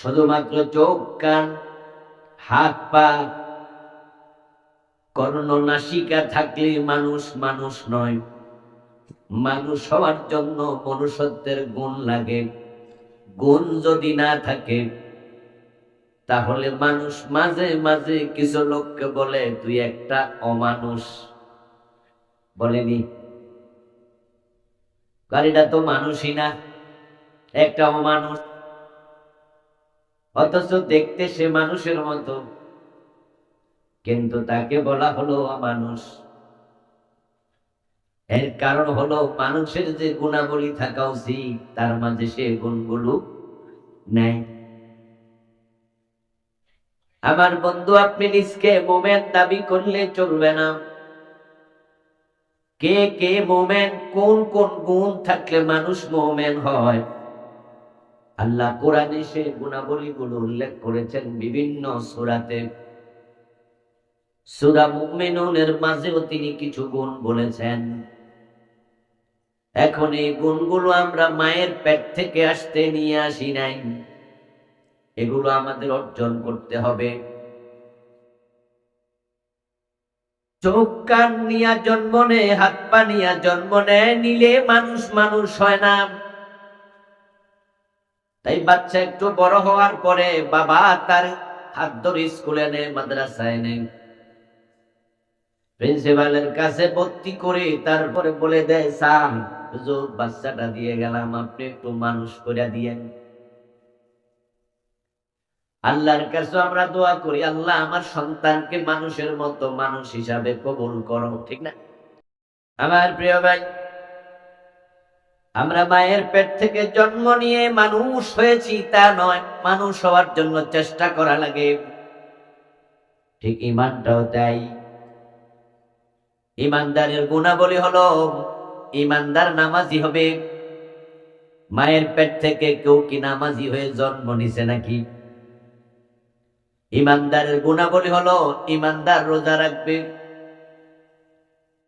শুধুমাত্র চোখ, কান, হাত, পা, কর্ণ, নাসিকা থাকলে মানুষ মানুষ নয়। মানুষ হওয়ার জন্য মনুষ্যত্বের গুণ লাগে। গুণ যদি না থাকে তাহলে মানুষ মাঝে মাঝে কিছু লোককে বলে তুই একটা অমানুষ। বলেনি? গাড়িটা তো মানুষই না, একটা অমানুষ। অথচ দেখতে সে মানুষের মতো, কিন্তু তাকে বলা হলো অমানুষ। এর কারণ হলো মানুষের যে গুণাবলী থাকা উচিত তার মাঝে সে গুণগুলো নেই। আমার বন্ধু, আপনি নিজকে মোমেন দাবি করলে চলবে না। কে কে মোমেন, কোন কোন গুণ থাকলে মানুষ মোমেন হয়? আল্লাহ কোরআনে সে গুণাবলীগুলো উল্লেখ করেছেন বিভিন্ন সূরাতে। সূরা মুমিনুনের মাঝেও তিনি কিছু গুণ বলেছেন। এখন এই গুণগুলো আমরা মায়ের পেট থেকে আসতে নিয়ে আসি নাই, এগুলো আমাদের অর্জন করতে হবে। চোখ, কান নিয়া জন্ম নেয়, হাত পা নিয়া জন্ম নেয়, নিলে মানুষ মানুষ হয় না। তাই বাচ্চা একটু বড় হওয়ার পরে বাবা তার হাত ধরে স্কুলে নেয়, মাদ্রাসায় নেয়, প্রিন্সিপালের কাছে ভর্তি করে তারপরে বলে দেয়, স্যার হুজুর বাচ্চাটা দিয়ে গেলাম, আপনি একটু মানুষ করে দিয়েন। আল্লাহর কাছে আমরা দোয়া করি, আল্লাহ আমার সন্তানকে মানুষের মতো মানুষ হিসাবে কবুল করো, ঠিক না? আমার প্রিয় ভাই, আমরা মায়ের পেট থেকে জন্ম নিয়ে মানুষ হয়েছি তা নয়, মানুষ হওয়ার জন্য চেষ্টা করা লাগে। ঠিক ইমানটাও তাই। ইমানদারের গুণাবলী হলো ইমানদার নামাজি হবে। মায়ের পেট থেকে কেউ কি নামাজি হয়ে জন্ম নিছে নাকি? ইমানদারের গুণাবলী হলো ইমানদার রোজা রাখবে।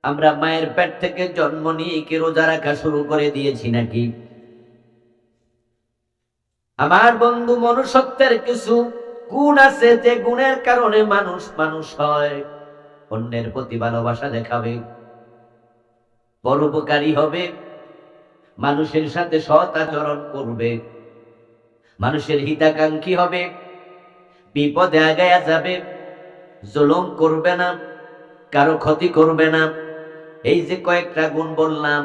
আমরা মায়ের পেট থেকে জন্ম নিয়ে কি রোজা রাখা শুরু করে দিয়েছি নাকি? আমার বন্ধু, মনুষ্যত্বের কিছু গুণ আছে যে গুণের কারণে মানুষ মানুষ হয়। অন্যের প্রতি ভালোবাসা দেখাবে, পরোপকারী হবে, মানুষের সাথে সৎ আচরণ করবে, মানুষের হিতাকাঙ্ক্ষী হবে, বিপদে আগায়া যাবে, জুলুম করবে না, কারো ক্ষতি করবে না। এই যে কয়েকটা গুণ বললাম,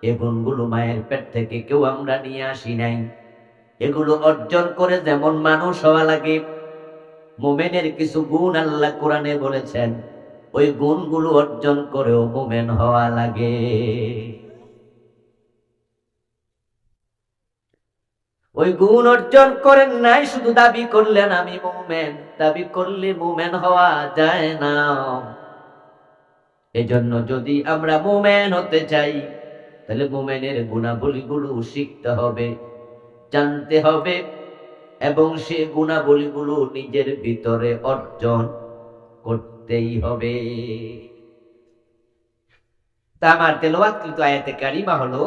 এই গুণগুলো মায়ের পেট থেকে কেউ আমরা নিয়ে আসি নাই। এগুলো অর্জন করে যেমন মানুষ হওয়া লাগে, মোমেনের কিছু গুণ আল্লাহ কোরআনে বলেছেন, ওই গুণগুলো অর্জন করেও মোমেন হওয়া লাগে। ওই গুণ অর্জন করেন নাই, শুধু দাবি করলেন আমি মোমেন। দাবি করলে মোমেন হওয়া যায় না। এজন্য যদি আমরা মোমেন হতে চাই, তাহলে মোমেনের গুণাবলীগুলো শিখতে হবে, জানতে হবে, এবং সে গুণাবলীগুলো নিজের ভিতরে অর্জন করতেই হবে। তা আমার তেলাওয়াতকৃত আয়াতে কারিমা হলো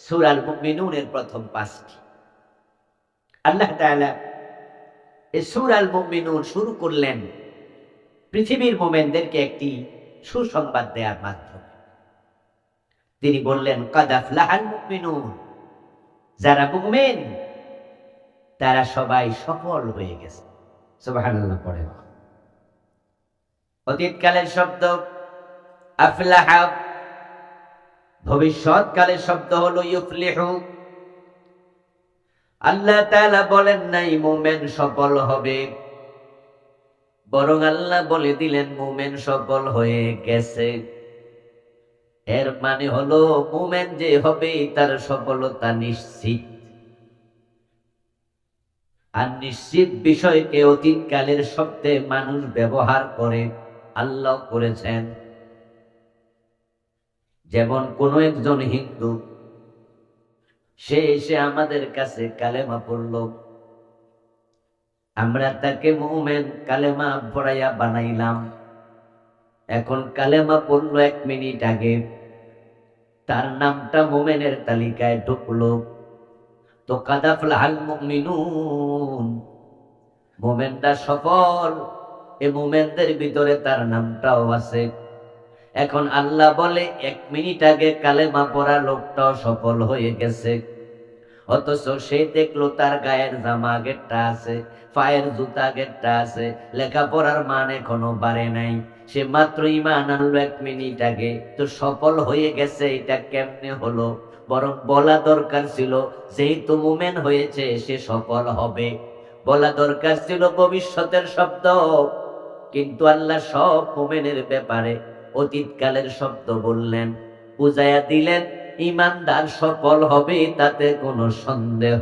সূরা আল মুমিনুনের প্রথম 5টি। আল্লাহ তাআলা এই সূরা আল মুমিনুন শুরু করলেন পৃথিবীর মুমিনদেরকে একটি সুসংবাদ দেওয়ার মাধ্যমে। তিনি বললেন, কাদ আফলাহাল মুমিনুন, যারা মুমিন তারা সবাই সফল হয়ে গেছে। সুবহানাল্লাহ পড়েন। অতীতকালের শব্দ আফলাহা, ভবিষ্যৎকালের শব্দ হলো ইউফলিহু। আল্লাহ তাআলা বলেন নাই মুমিন সফল হবে, বরং আল্লাহ বলে দিলেন মুমিন সফল হয়ে গেছে। এর মানে হলো মুমিন যে হবে তার সফলতা নিশ্চিত। আর নিশ্চিত বিষয়কে অতীতকালের শব্দে মানুষ ব্যবহার করে, আল্লাহ করেছেন। যেমন কোন একজন হিন্দু, সে এসে আমাদের কাছে কালেমা পড়ল, আমরা তাকে মুমিন কালেমা পড়াইয়া বানাইলাম। এখন কালেমা পড়লো 1 মিনিট আগে, তার নামটা মুমিনের তালিকায় ঢুকলো। তো কাদ আফলাহাল মুমিনুন, মুমিনরা সফল। এই মুমিনদের ভিতরে তার নামটাও আছে। এখন আল্লাহ বলে 1 মিনিট আগে কালেমা পড়া লোকটাও সফল হয়ে গেছে, অথচ সে দেখলো তার গায়ের জামা আগেরটা আছে, পায়ের জুতা আগেরটা আছে, লেখাপড়ার মান এখনো বাড়ে নাই। সে মাত্র ঈমান আনলো 1 মিনিট আগে, তো সফল হয়ে গেছে। এটা কেমনে হলো? বরং বলা দরকার ছিল যেহেতু মুমিন হয়েছে সে সফল হবে, বলা দরকার ছিল ভবিষ্যতের শব্দ। কিন্তু আল্লাহ সব মুমিনের ব্যাপারে অতীতকালের শব্দ বললেন, বুঝাইয়া দিলেন ঈমানদার সফল হবে, তাতে কোনো সন্দেহ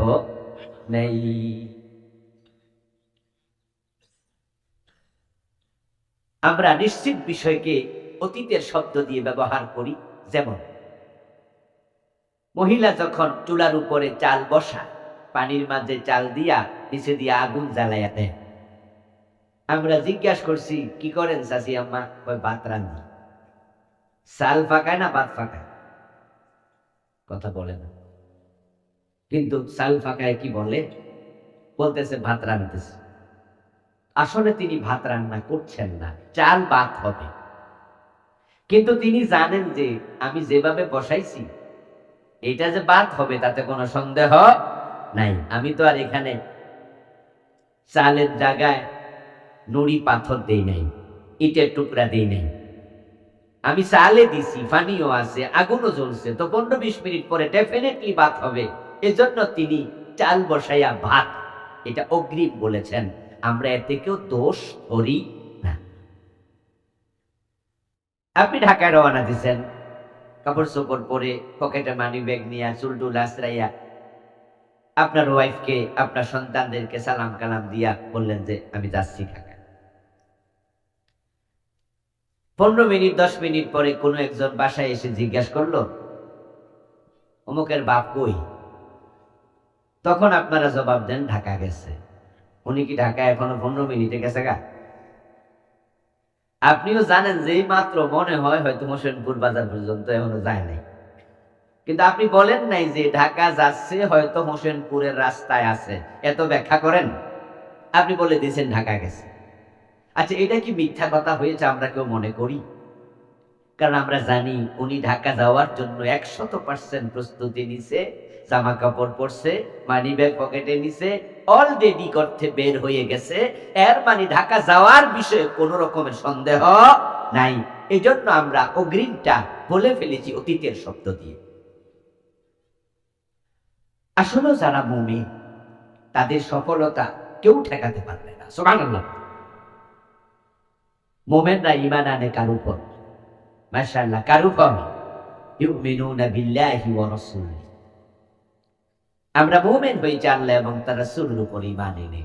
নেই। আমরা নিশ্চিত বিষয়কে অতীতের শব্দ দিয়ে ব্যবহার করি। যেমন মহিলা যখন চুলার উপরে চাল বসায়, পানির মাঝে চাল দিয়া নিচে দিয়া আগুন জ্বালাইয়া দেয়। আমরা জিজ্ঞাসা করছি কি করেন চাচি আম্মা? কয় ভাত রান্ধি। চাল ফাঁকায় না ভাত ফাঁকায়? কথা বলে না। কিন্তু চাল ফাঁকায় কি বলে? বলতেছে ভাত রান্নতেছে। আসলে তিনি ভাত রান্না করছেন না, চাল ভাত হবে। কিন্তু তিনি জানেন যে আমি যেভাবে বসাইছি এটা যে ভাত হবে তাতে কোনো সন্দেহ নাই। আমি তো আর এখানে চালের জায়গায় নুড়ি পাথর দেই নাই, ইটের টুকরা দেই নাই। আমি চালে দিছি, পানিও আছে, আগুনও জ্বলছে, তো 15-20 মিনিট পরে ডেফিনেটলি ভাত হবে। এজন্য তিনি চাল বসাইয়া ভাত, এটা অগ্রিম বলেছেন। আমরা এতে কেউ দোষ করি না। আপনি ঢাকায় রওনা দিচ্ছেন, কাপড় চোপড় পরে, পকেটে মানি ব্যাগ নিয়ে, চুল টুল আশ্রাইয়া আপনার ওয়াইফকে, আপনার সন্তানদেরকে সালাম কালাম দিয়া বললেন যে আমি যাচ্ছি ঢাকা। 15 মিনিট 10 মিনিট পরে কোনো একজন বাসায় এসে জিজ্ঞাসা করলো অমুকের বাপ কই? তখন আপনারা জবাব দেন ঢাকা গেছে। উনি কি ঢাকা এখনো 15 মিনিটে গেছে গা? আপনিও জানেন যে মাত্র মনে হয় হয়তো হোসেনপুর বাজার পর্যন্ত এখনো যায় নাই, কিন্তু আপনি বলেন নাই যে ঢাকা যাচ্ছে, হয়তো হোসেনপুরের রাস্তায় আছে। এত ব্যাখ্যা করেন, আপনি বলে দিয়েছেন ঢাকা গেছে। আচ্ছা, এটা কি মিথ্যা কথা হয়েছে আমরা কেউ মনে করি? কারণ আমরা জানি উনি ঢাকা যাওয়ার জন্য 100% প্রস্তুতি নিছে, জামা কাপড় পরছে, মানি ব্যাগ পকেটে নিছে, অলরেডি করতে বের হয়ে গেছে। এর মানে ঢাকা যাওয়ার বিষয়ে কোনো রকমের সন্দেহ নাই। এই জন্য আমরা অগ্রিমটা বলে ফেলেছি অতীতের শব্দ দিয়ে। আসলে যারা মুমিন তাদের সফলতা কেউ ঠেকাতে পারবে না। সুবহানাল্লাহ। মুমিনরা ঈমান আনে কার উপর? মাশাআল্লাহ, কার উপর? ইউমিনুনা বিল্লাহি ওয়া রাসূলিহি। আমরা মুমিন হইছি আল্লাহ এবং তার রাসূলের উপর ঈমান এনে।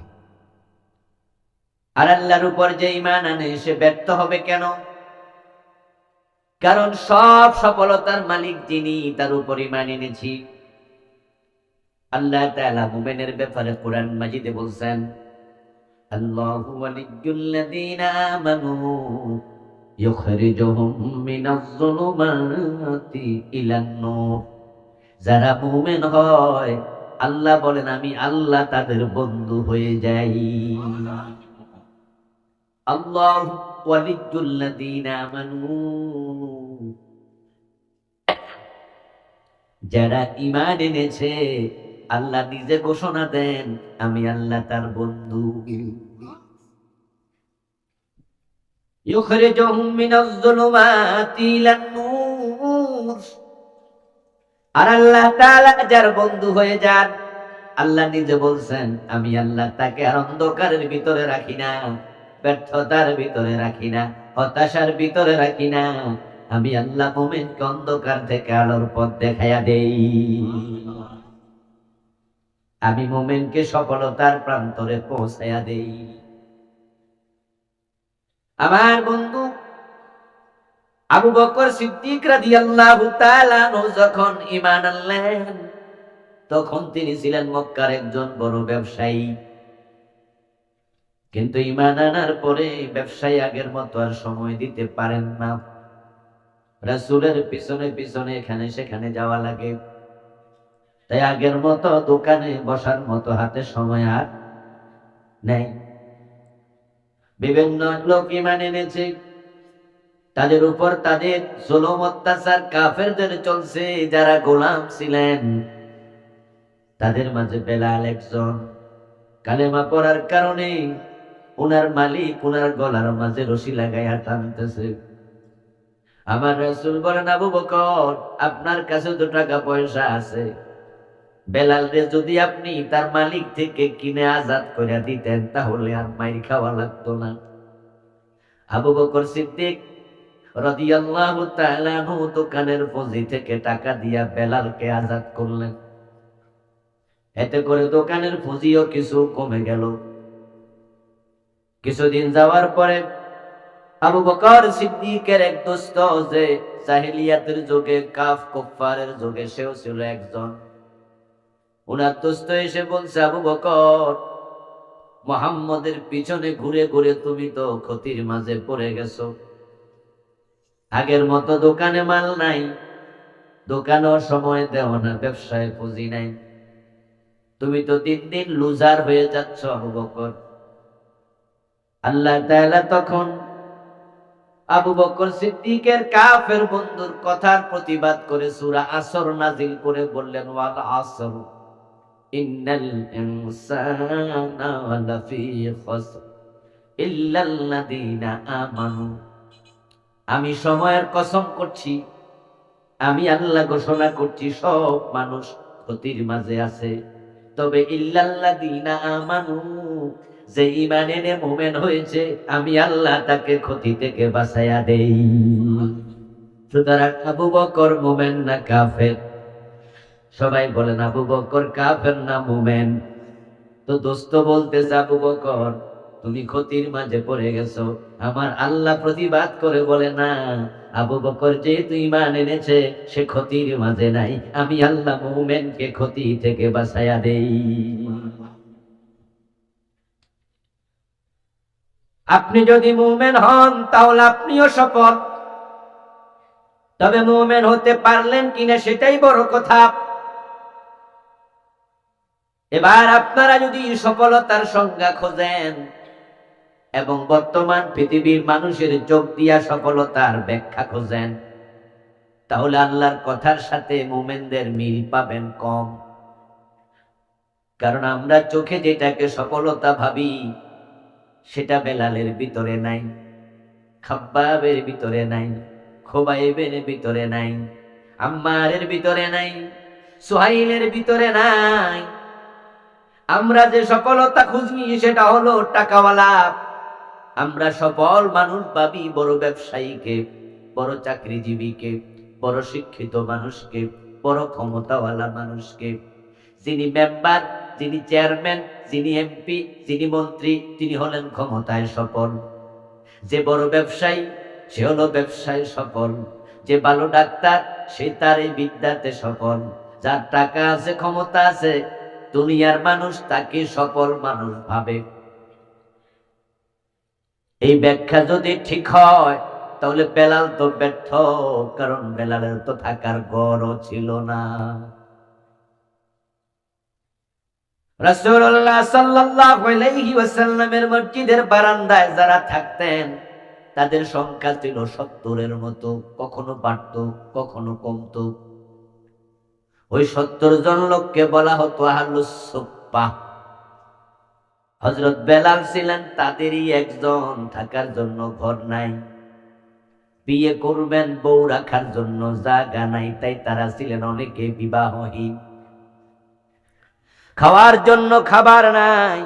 আর আল্লাহর উপর যে ঈমান আনে সে ব্যর্থ হবে কেন? কারণ সব সফলতার মালিক যিনি, তার উপর ঈমান এনেছি। আল্লাহ তাআলা মুমিনের ব্যাপারে কোরআন মাজিদে বলছেন, আল্লাহু ওয়ালিয়্যুল্লাযীনা আমানু ইউখরিজুহুম মিনাজ যুলুমাতি ইলান নূর। যারা মুমিন হয় আল্লাহ বলেন আমি আল্লাহ তাদের বন্ধু হয়ে যাই। আল্লাহু ওয়ালিয়্যুল্লাযীনা আমানু, যারা ঈমান এনেছে আল্লাহ নিজে ঘোষণা দেন আমি আল্লাহ তার বন্ধু। ইউখরিজুহুম মিনাজ যুলুমাতি ইলান নূর। আর আল্লাহ তাআলা যার বন্ধু হয়ে যান, আল্লাহ নিজে বলছেন আমি আল্লাহ তাকে আর অন্ধকারের ভিতরে রাখি না, ব্যর্থতার ভিতরে রাখি না, হতাশার ভিতরে রাখি না। আমি আল্লাহ মুমিনকে অন্ধকার থেকে আলোর পথ দেখাইয়া দেই। আমি মুমিনকে সফলতার প্রান্তরে পৌঁছাইয়া দেই। আমার বন্ধু আবু বকর সিদ্দিক রাদিয়াল্লাহু তাআলা যখন ঈমান আনলেন, তখন তিনি ছিলেন মক্কার একজন বড় ব্যবসায়ী। কিন্তু ঈমান আনার পরে ব্যবসায়ী আগের মতো আর সময় দিতে পারেন না। রাসূলের পিছনে পিছনে এখানে সেখানে যাওয়া লাগে। তাই আগের মতো দোকানে বসার মতো হাতে সময় আর নেই। বিভিন্ন লোক ঈমান এনেছে, তাদের উপর তাদের জুলুম অত্যাচার কাফেরদের চলছে, যারা গোলাম ছিলেন তাদের মাঝে বেলাল একজন। কালেমা পড়ার কারণে উনার মালিক উনার গলার মাঝে রশি লাগাইয়া টানতেছে। আমার রাসূল বলেন, আবু বকর, আপনার কাছে তো টাকা পয়সা আছে, বেলালরে যদি আপনি তার মালিক থেকে কিনে আজাদ করে দিতেন তাহলে আর মাইর খাওয়া লাগতো না। আবু বকর সিদ্দিক রাদিয়াল্লাহু তাআলা আনহু দোকানের পুঁজি থেকে টাকা দিয়া বেলালকে আজাদ করলেন। এতে করে দোকানের পুঁজিও কিছু কমে গেল। কিছুদিন যাওয়ার পরে আবু বকর সিদ্দিকের এক দোস্ত, যে জাহেলিয়াতের যুগে কুফফারের যুগে সেও ছিল একজন, উনার দোস্ত এসে বলছে, আবু বকর, মুহাম্মদের পিছনে ঘুরে ঘুরে তুমি তো ক্ষতির মাঝে পড়ে গেছো। আগের মতো দোকানে মাল নাই, দোকানেও সময় দেও না, ব্যবসায় পুঁজি নাই, তুমি তো দিন দিন লুজার হয়ে যাচ্ছ আবু বকর। আল্লাহ তাআলা তখন আবু বকর সিদ্দিকের কাফের বন্ধুর কথার প্রতিবাদ করে সূরা আসর নাজিল করে বললেন, ওয়াল আসর ইন্নাল ইনসানা লাফি খাসর ইল্লাল্লাযীনা আমানু। আমি সময়ের কসম করছি, আমি আল্লাহ ঘোষণা করছি, সব মানুষ ক্ষতির মাঝে আছে, তবে ইল্লাল্লাযীনা আমানু, যে ঈমান এনে মুমিন হয়েছে, আমি আল্লাহ তাকে ক্ষতি থেকে বাঁচাইয়া দেই। সুতরাং আবু বকর মুমিন না কাফের? সবাই বলেন, আবু বকর কাফের না মুমিন? তো দোস্ত বলতেছে, আবু বকর, তুমি ক্ষতির মাঝে পড়ে গেছো। আমার আল্লাহ প্রতিবাদ করে বলে, না, আবু বকর যেহেতু ঈমান এনেছে সে ক্ষতির মাঝে নাই, আমি আল্লাহ মুমিনকে ক্ষতি থেকে বাঁচাইয়া দেই। আপনি যদি মুমিন হন তাহলে আপনিও সফল, তবে মুমিন হতে পারলেন কিনা সেটাই বড় কথা। এবার আপনারা যদি সফলতার সংজ্ঞা খোঁজেন এবং বর্তমান পৃথিবীর মানুষের চোখ দিয়া সফলতার ব্যাখ্যা খোঁজেন, তাহলে আল্লাহর কথার সাথে মুমিনদের মিল পাবেন কম। কারণ আমরা চোখে যেটাকে সফলতা ভাবি সেটা বেলালের ভিতরে নাই, খাব্বাবের ভিতরে নাই, খোবাইবের ভিতরে নাই, আম্মারের ভিতরে নাই, সুহাইলের ভিতরে নাই। আমরা যে সফলতা খুঁজি সেটা হলো টাকাওয়ালা। আমরা সফল মানুষ ভাবি বড় ব্যবসায়ীকে, বড় চাকরিজীবীকে, বড় শিক্ষিত মানুষকে, বড় ক্ষমতাওয়ালা মানুষকে, যিনি মেম্বার, যিনি চেয়ারম্যান, যিনি এমপি, যিনি মন্ত্রী, তিনি হলেন ক্ষমতায় সফল। যে বড় ব্যবসায়ী সে হলো ব্যবসায় সফল। যে ভালো ডাক্তার সে তার এই বিদ্যাতে সফল। যার টাকা আছে, ক্ষমতা আছে, দুনিয়ার মানুষ তাকে সফল মানুষ ভাবে। এই ব্যাখ্যা যদি ঠিক হয় তাহলে বেলাল তো ব্যর্থ, কারণ বেলালের তো থাকার ঘরও ছিল না। রাসূলুল্লাহ সাল্লাল্লাহু আলাইহি ওয়াসাল্লামের মসজিদের বারান্দায় যারা থাকতেন তাদের সংখ্যা ছিল 70-এর মতো, কখনো বাড়তো কখনো কমতো। ওই 70 জন লোককে বলা হতো আহলুস সুফফাহ। হযরত বেলাল ছিলেন তাদেরই একজন। থাকার জন্য ঘর নাই, বিয়ে করবেন বউ রাখার জন্য জায়গা নাই, তাই তারা ছিলেন অনেকে বিবাহহীন। খাওয়ার জন্য খাবার নাই।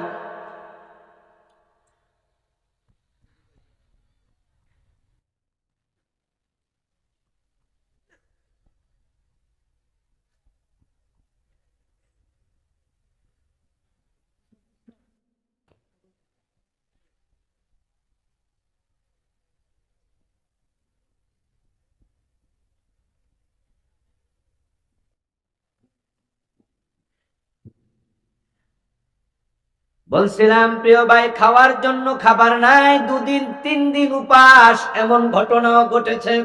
বলছিলাম প্রিয় ভাই, খাওয়ার জন্য খাবার নাই, 2 দিন 3 দিন উপাস, এমন ঘটনাও ঘটেছে।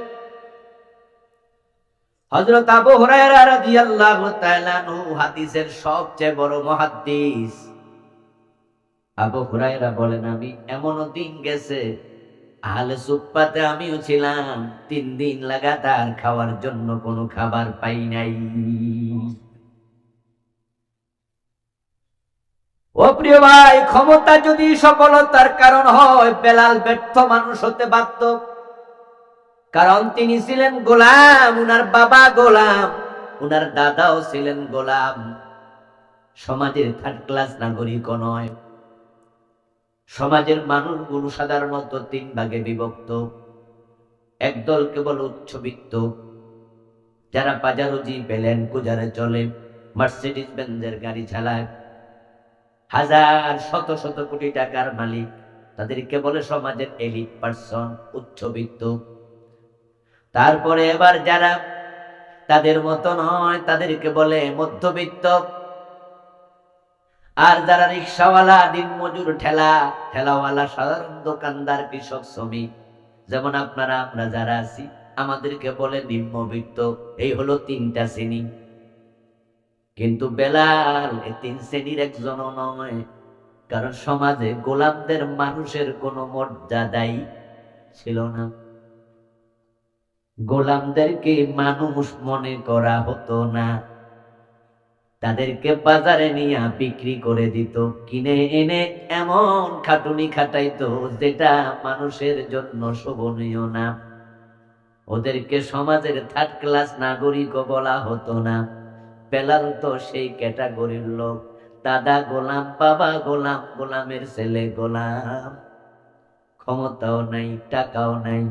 হযরত আবু হুরায়রা রাদিয়াল্লাহু তাআলা আনহু হাদিসের সবচেয়ে বড় মুহাদ্দিস। আবু হুরায়রা বলেন, আমি এমনও দিন গেছে আহলে সুফফাতে আমিও ছিলাম, 3 দিন লাগাতার খাওয়ার জন্য কোনো খাবার পাই নাই। ও প্রিয় ভাই, ক্ষমতা যদি সফলতার কারণ হয়, বেলাল ব্যর্থ মানুষ হতে বাধ্য। কারণ তিনি ছিলেন গোলাম, উনার বাবা গোলাম, উনার দাদাও ছিলেন গোলাম। সমাজের থার্ড ক্লাস নাগরিক নয়। সমাজের মানুষগুলো সাধারণত 3 ভাগে বিভক্ত। একদল কেবল উচ্চবিত্ত, যারা পাজারো জিপ এলেন কুজারে চলে, মার্সিডিজ বেঞ্জের গাড়ি চালায়, হাজার শত শত কোটি টাকার মালিক, তাদেরকে বলে সমাজের এলিট পার্সন, উচ্চবিত্ত। তারপরে এবার যারা তাদের মতো নয়, তাদেরকে বলে মধ্যবিত্ত। আর যারা রিক্সাওয়ালা, দিনমজুর, ঠেলাওয়ালা, সাধারণ দোকানদার, কৃষক, শ্রমিক, যেমন আপনারা আমরা যারা আছি, আমাদেরকে বলে নিম্নবিত্ত। এই হলো 3টা শ্রেণী। কিন্তু বেলাল এই 3 শ্রেণীর একজনও নয়। কারণ সমাজে গোলামদের মানুষের কোনো মর্যাদাই ছিল না। গোলামদেরকে মানুষ মনে করা হতো না। তাদেরকে বাজারে নিয়ে বিক্রি করে দিত, কিনে এনে এমন খাটুনি খাটাইতো যেটা মানুষের জন্য শোভনীয় না। ওদেরকে সমাজের থার্ড ক্লাস নাগরিকও বলা হতো না। বেলাল তো সেই ক্যাটাগরির লোক। দাদা গোলাম, বাবা গোলাম, গোলামের ছেলে গোলাম, ক্ষমতাও নাই, টাকাও নাই।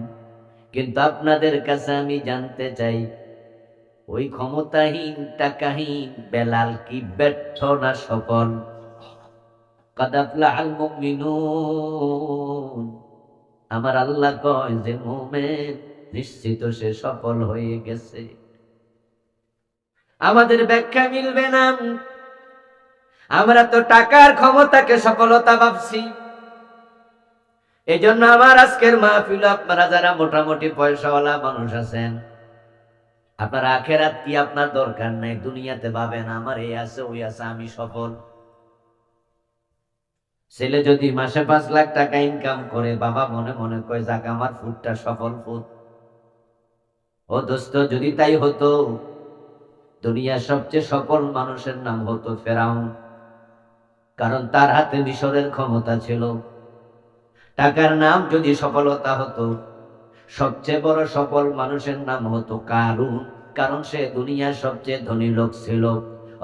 কিন্তু আপনাদের কাছে আমি জানতে চাই, ওই ক্ষমতাহীন, টাকাহীন বেলাল কি ব্যর্থ না সফল? কাদ আফলাহাল মুমিনুন। আমার আল্লাহ কয় যে মুমিন নিশ্চিত সে সফল হয়ে গেছে। আমাদের ব্যাখ্যা মিলবে না। আমরা তো টাকার ক্ষমতাকে সফলতা ভাবছি। এই জন্য আমার আজকের মাহফিল, আপনারা যারা মোটামুটি পয়সাওয়ালা মানুষ আছেন, আপনার আখেরাত কি আপনার দরকার নাই। দুনিয়াতে ভাবেন আমার এই আছে, ওই আছে, আমি সফল। ছেলে যদি মাসে 5 লাখ টাকা ইনকাম করে, বাবা মনে মনে কয় যাক আমার ফুটটা সফল ফুট। ও দোস্ত, যদি তাই হতো, দুনিয়ার সবচেয়ে সফল মানুষের নাম হতো ফেরাউন। কারণ তার হাতে মিশরের ক্ষমতা ছিল। টাকার নাম যদি সফলতা হতো, সবচেয়ে বড় সফল মানুষের নাম হতো কারুন। কারণ সে দুনিয়ার সবচেয়ে ধনী লোক ছিল।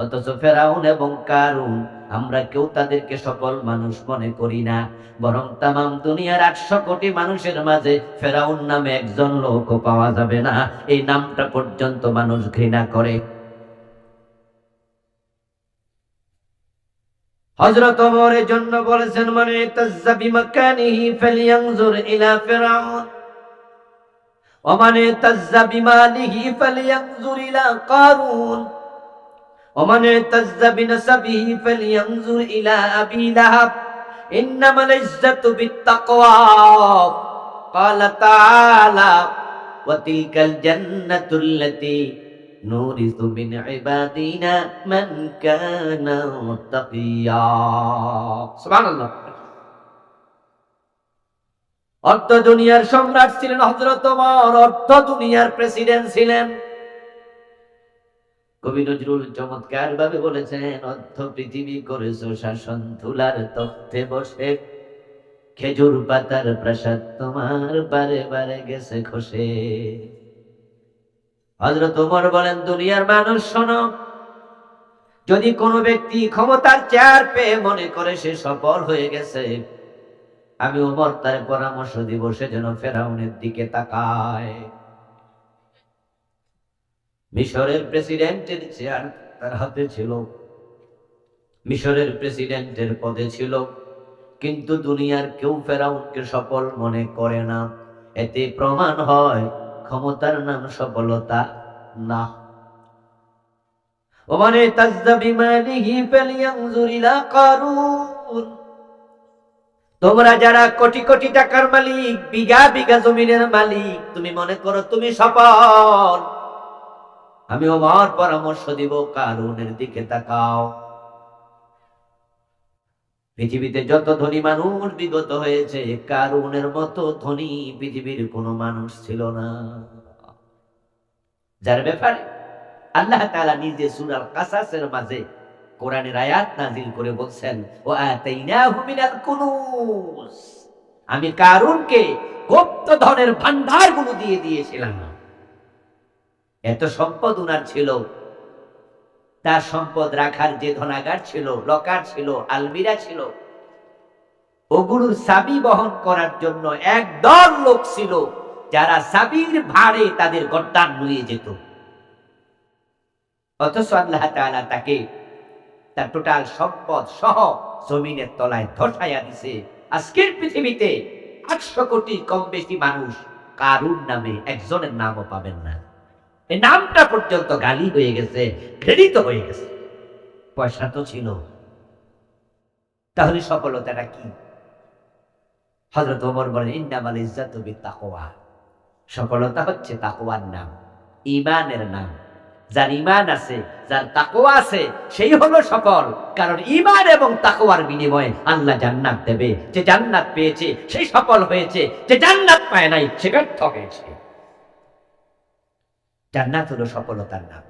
অথচ ফেরাউন এবং কারুন, আমরা কেউ তাদেরকে সফল মানুষ মনে করি না। বরং তামাম দুনিয়ার 800 কোটি মানুষের মাঝে ফেরাউন নামে একজন লোকও পাওয়া যাবে না। এই নামটা পর্যন্ত মানুষ ঘৃণা করে। হযরত ওমরের জন্য বলেছেন, মানে তাজ্জা বিমাকানিহি ফালিয়ানজুর ইলা ফিরআউন ওয়া মান তাজ্জা বিমালিহি ফালিয়ানজুর ইলা কারুন ওয়া মান তাজ্জা বিনাসাবিহি ফালিয়ানজুর ইলা আবি লাহাব ইন্নামাল ইজ্জাতু বিত্তাকওয়া। ক্বালা তাআলা ওয়া তিলকাল জান্নাতুল্লাতী নুরিসু মিন ইবাদিনা মান কানা মুত্তাকিয়া। সুবহানাল্লাহ। অর্থ দুনিয়ার সম্রাট ছিলেন হযরত ওমর, অর্থ দুনিয়ার প্রেসিডেন্ট ছিলেন। কবি নজরুল চমৎকার ভাবে বলেছেন, অর্থ পৃথিবী করেছো শাসন, তুলার তখ্তে বসে খেজুর পাতার প্রাসাদ তোমার বারে বারে গেছে খসে। হযরত ওমর বলেন, দুনিয়ার মানুষ শোনো, যদি কোনো ব্যক্তি ক্ষমতার চেয়ার পেয়ে মনে করে সে সফল হয়ে গেছে, আমি ওমর তার পরামর্শ দিব সে যেন ফেরাউনের দিকে তাকায়। মিশরের প্রেসিডেন্টের চেয়ার তার হাতে ছিল, মিশরের প্রেসিডেন্টের পদে ছিল, কিন্তু দুনিয়ার কেউ ফেরাউনকে সফল মনে করে না। এতে প্রমাণ হয় ক্ষমতার নাম সফলতা না। ওমানে তাজ্জা বিমালিহি ফালিয়ানজুর ইলা কারুন। তোমরা যারা কোটি কোটি টাকার মালিক, বিঘা বিঘা জমিনের মালিক, তুমি মনে করো তুমি সফল, আমি ওমর পরামর্শ দিব কারুনের দিকে তাকাও। পৃথিবীতে যত ধনী মানুষ বিগত হয়েছে, কারুনের মতো ধনী পৃথিবীর কোনো মানুষ ছিল না, যার ব্যাপারে আল্লাহ তাআলা নিজে সূরা কাসাসের মাঝে কোরআনের আয়াত নাজিল করে বলছেন, ওয়া আতাইনাহু মিনাল কুনুজ, আমি কারুনকে গুপ্ত ধনের ভান্ডারগুলো দিয়ে দিয়েছিলাম। এত সম্পদ উনার ছিল, তার সম্পদ রাখার যে ধনাগার ছিল, লকার ছিল, আলমিরা ছিল, ওগুলোর চাবি বহন করার জন্য একদল লোক ছিল যারা চাবির ভারে তাদের গর্দান নুয়ে যেত। অথচ আল্লাহ তাআলা তাকে তার টোটাল সম্পদ সহ জমিনের তলায় ধসাইয়া দিছে। আজকের পৃথিবীতে 800 কোটি কম বেশি মানুষ কারুন নামে একজনের নামও পাবেন না। এই নামটা পর্যন্ত গালি হয়ে গেছে, ঘৃণিত হয়ে গেছে। পয়সা তো ছিল, তাহলে সফলতাটা কি? হযরত ওমর বলেন, ইন্নামাল ইজ্জাতু বিত্তাকওয়া, সফলতা হচ্ছে তাকওয়ার নাম, ঈমানের নাম। যার ঈমান আছে, যার তাকওয়া আছে, সেই হলো সফল। কারণ ঈমান এবং তাকওয়ার বিনিময়ে আল্লাহ জান্নাত দেবে। যে জান্নাত পেয়েছে সেই সফল হয়েছে, যে জান্নাত পায় নাই সে ব্যর্থ হয়েছে। জান্নাত হলো সফলতার নাম।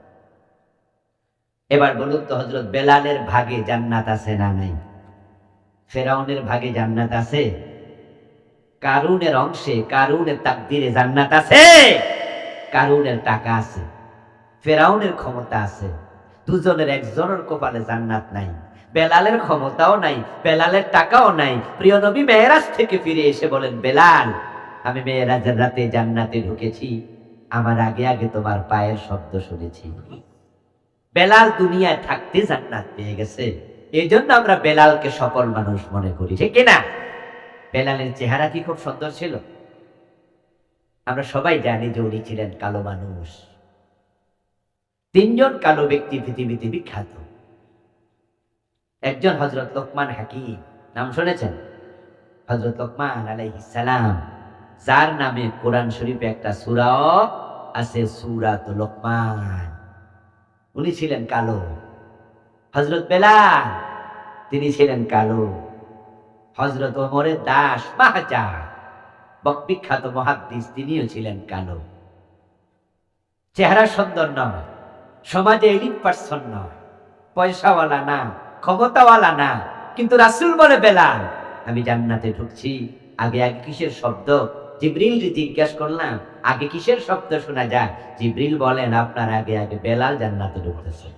এবার বলুন তো, হযরত বেলালের ভাগে জান্নাত আছে না নাই? ফেরাউনের ভাগে জান্নাত আছে? কারুনের অংশে, কারুনের তাকদীরে জান্নাত আছে? কারুনের টাকা আছে, ফেরাউনের ক্ষমতা আছে, দুজনের একজনের কপালে জান্নাত নাই। বেলালের ক্ষমতাও নাই, বেলালের টাকাও নাই। প্রিয় নবী মেরাজ থেকে ফিরে এসে বলেন, বেলাল, আমি মেরাজের রাতে জান্নাতে ঢুকেছি, আমার আগে আগে তোমার পায়ের শব্দ শুনেছি। বেলাল দুনিয়ায় থাকতে জান্নাত পেয়ে গেছে, এই জন্য আমরা বেলালকে সফল মানুষ মনে করি, ঠিক কিনা? বেলালের চেহারা কি খুব সুন্দর ছিল? আমরা সবাই জানি যে উনি ছিলেন কালো মানুষ। 3 জন কালো ব্যক্তি পৃথিবীতে বিখ্যাত। একজন হযরত লোকমান হাকিম, নাম শুনেছেন? হযরত লোকমান আলাইহিস সালাম, যার নামে কোরআন শরীফে একটা সূরাও আছে, সূরাতুল লোকমান। উনি ছিলেন কালো। হযরত বেলাল, তিনি ছিলেন কালো। হযরত ওমরের দাস মাহজা, বিখ্যাত মুহাদ্দিস, তিনিও ছিলেন কালো। চেহারা সুন্দর নয়, সমাজে এলিট পার্সন নয়, পয়সাওয়ালা না, ক্ষমতাওয়ালা না, কিন্তু রাসূল বলে, বেলাল, আমি জান্নাতে ঢুকছি, আগে আগে কিসের শব্দ? জিবরিল জিজ্ঞাসা করলাম, আগে কিসের শব্দ শোনা যায়? জিবরিল বলেন, আপনার আগে আগে বেলাল জান্নাতে ঢুকতেছে।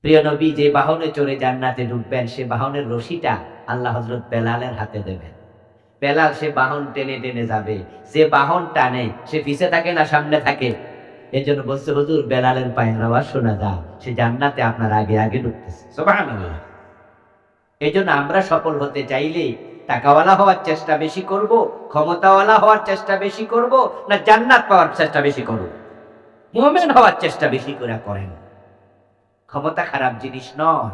প্রিয় নবী যে বাহনে চড়ে জান্নাতে ঢুকবেন, সে বাহনের রশিটা আল্লাহ হযরত বেলালের হাতে দেবেন। বেলাল সে বাহন টেনে টেনে যাবে। যে বাহন টানে সে পিছে থাকে না সামনে থাকে? এই জন্য বলছে, হুজুর, বেলালের পায়ের আওয়াজ শোনা যায়, সে জান্নাতে আপনার আগে আগে ঢুকতেছে। সুবহানাল্লাহ। এই জন্য আমরা সফল হতে চাইলে টাকাওয়ালা হওয়ার চেষ্টা বেশি করব, ক্ষমতাওয়ালা হওয়ার চেষ্টা বেশি করব, না জান্নাত পাওয়ার চেষ্টা বেশি করব? মুমিন হওয়ার চেষ্টা বেশি করে করেন। ক্ষমতা খারাপ জিনিস নয়।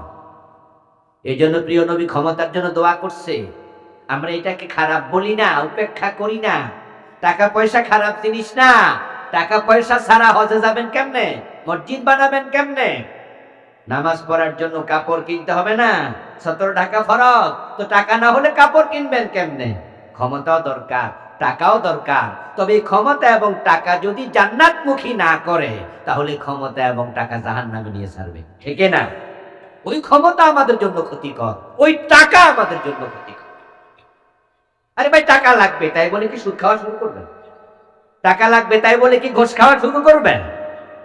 এই জন্য প্রিয় নবী ক্ষমতার জন্য দোয়া করছে। আমরা এটাকে খারাপ বলি না, উপেক্ষা করি না। টাকা পয়সা খারাপ জিনিস না। টাকা পয়সা ছাড়া হজে যাবেন কেমনে? মসজিদ বানাবেন কেমনে? নামাজ পড়ার জন্য কাপড় কিনতে হবে না? 17 টাকা ফরজ, তো টাকা না হলে কাপড় কিনবেন কেমনে? ক্ষমতাও দরকার, টাকাও দরকার। তবে ক্ষমতা এবং টাকা যদি জান্নাতমুখী না করে, তাহলে ক্ষমতা এবং টাকা জাহান্নামে নিয়ে ছাড়বে, ঠিক না? ওই ক্ষমতা আমাদের জন্য ক্ষতিকর, ওই টাকা আমাদের জন্য ক্ষতিকর। আরে ভাই, টাকা লাগবে তাই বলে কি সুদ খাওয়া শুরু করবেন? টাকা লাগবে তাই বলে কি ঘুষ খাওয়া শুরু করবেন?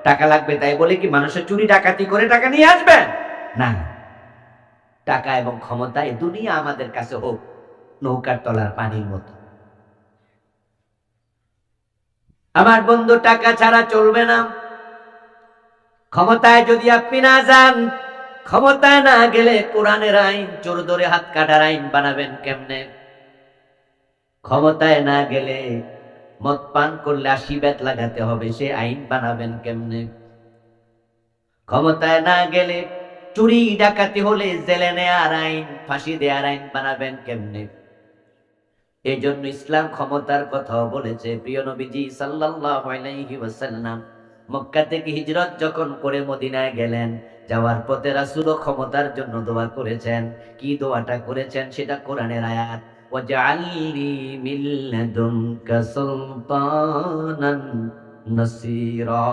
টাকা লাগবে তাই বলে কি মানুষের চুরি ডাকাতি করে টাকা নিয়ে আসবেন? না। টাকা এবং ক্ষমতা, এই দুনিয়া আমাদের কাছে হোক নৌকার তলার পানির মতো। আমার বন্ধু, টাকা ছাড়া চলবে না। ক্ষমতায় যদি আপনি না যান, ক্ষমতায় না গেলে কোরআনের আইন, চোর ধরে হাত কাটার আইন বানাবেন কেমনে? ক্ষমতায় না গেলে মদ পান করলে 80 বেত লাগাতে হবে, সে আইন বানাবেন কেমনে? ক্ষমতায় না গেলে চুরি ডাকাতি হলে জেলে নেয়ার আইন, ফাঁসি দেওয়ার আইন বানাবেন কেমনে? এই জন্য ইসলাম ক্ষমতার কথাও বলেছে। প্রিয় নবীজি সাল্লাল্লাহু আলাইহি ওয়াসাল্লাম মক্কা থেকে হিজরত যখন করে মদিনায় গেলেন, যাওয়ার পথে রাসূলও ক্ষমতার জন্য দোয়া করেছেন। কি দোয়াটা করেছেন সেটা কোরআনের আয়াত, ওয়াজআলনি মিন লাদুনকা সুলতানান নাসীরা।